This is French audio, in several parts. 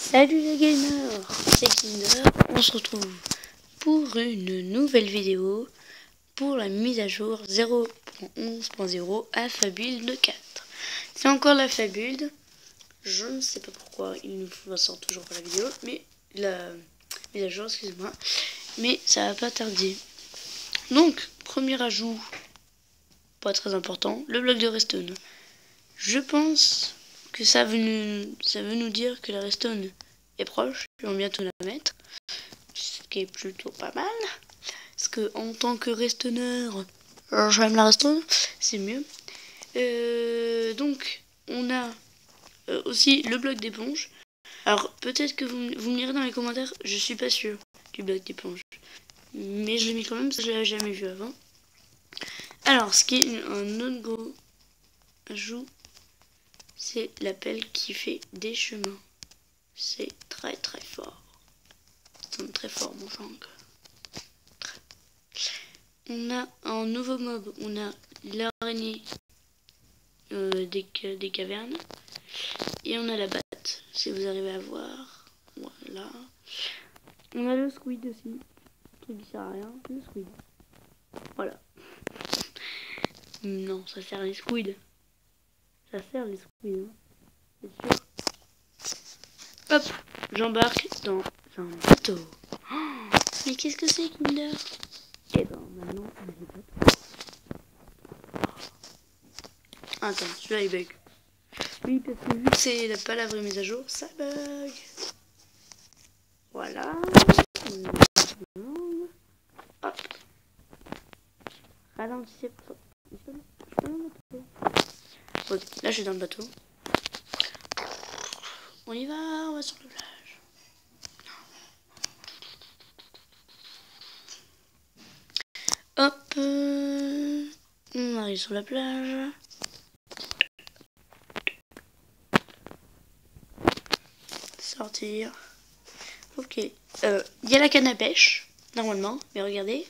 Salut les gamers, c'est Kinder. On se retrouve pour une nouvelle vidéo pour la mise à jour 0.11.0 Alpha Build 4. C'est encore l'Alpha Build. Je ne sais pas pourquoi il ne sort toujours pas la vidéo, mais la mise à jour, excusez-moi. Mais ça va pas tarder. Donc, premier ajout, pas très important, le bloc de redstone. Je pense que ça veut nous dire que la redstone est proche, ils vont bientôt la mettre, ce qui est plutôt pas mal, parce que en tant que redstonneur, j'aime la redstone, c'est mieux. Donc on a aussi le bloc d'éponge. Alors peut-être que vous me direz dans les commentaires, je suis pas sûr du bloc d'éponge, mais je l'ai mis quand même parce que je l'avais jamais vu avant. Alors ce qui est un autre gros ajout, c'est la pelle qui fait des chemins. C'est très très fort. C'est très fort mon gang. On a un nouveau mob. On a l'araignée des cavernes. Et on a la batte. Si vous arrivez à voir. Voilà. On a le squid aussi. Qui ne sert à rien. Le squid. Voilà. Non, ça sert les squids. Ça sert les squids. Hein. C'est sûr. Hop, j'embarque dans un bateau. Oh, mais qu'est-ce que c'est, Kinder? Eh ben, maintenant, on est pas. Attends, celui-là il bug. Oui, parce que vu que c'est pas la vraie mise à jour, ça bug. Voilà. Hop. Ralentissez pour ça. Ok, là je suis dans le bateau. On y va, on va sur la plage. Hop, on arrive sur la plage. Sortir. Ok, il y a la canne à pêche, normalement, mais regardez.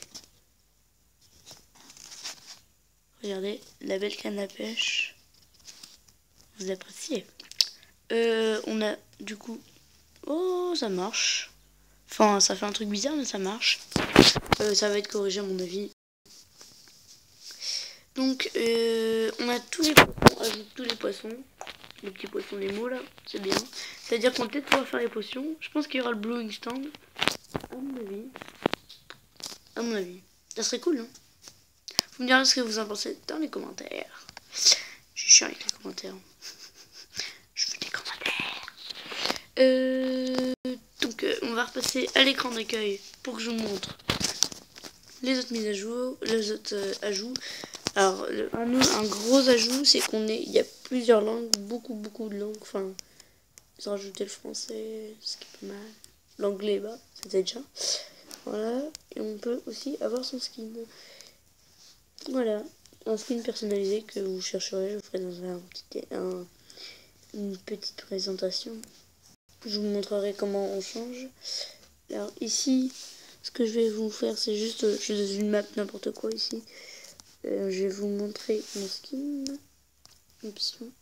Regardez, la belle canne à pêche. Vous appréciez. On a, du coup... Oh, ça marche. Enfin, ça fait un truc bizarre, mais ça marche. Ça va être corrigé à mon avis. Donc, on a tous les poissons, ajoute tous les poissons. Les petits poissons, les mots là, c'est bien. C'est-à-dire qu'on va peut-être pouvoir faire les potions. Je pense qu'il y aura le brewing stand. À mon avis. À mon avis. Ça serait cool, non? Vous me direz ce que vous en pensez dans les commentaires. Je suis chiant avec les commentaires. Je veux des commentaires. Donc, on va repasser à l'écran d'accueil pour que je vous montre les autres mises à jour, les autres ajouts. Alors, un gros ajout, c'est il y a plusieurs langues, beaucoup de langues. Enfin, ils ont rajouté le français, ce qui est pas mal. L'anglais, bah, c'était déjà. Voilà, et on peut aussi avoir son skin. Voilà, un skin personnalisé que vous chercherez, je vous ferai dans une petite présentation. Je vous montrerai comment on change. Alors ici, ce que je vais vous faire, c'est juste, je suis dans une map n'importe quoi ici. Je vais vous montrer mon skin. Option.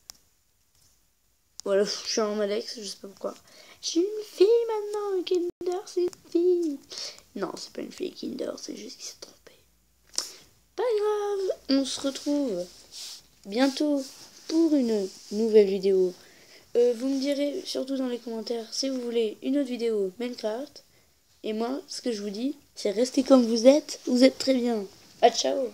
Voilà, je suis en Alex, je sais pas pourquoi. Je suis une fille maintenant, Kinder, c'est une fille. Non, c'est pas une fille, Kinder, c'est juste qu'il s'est trompé. Pas grave, on se retrouve bientôt pour une nouvelle vidéo. Vous me direz surtout dans les commentaires si vous voulez une autre vidéo Minecraft. Et moi, ce que je vous dis, c'est restez comme vous êtes très bien. Ah, ciao!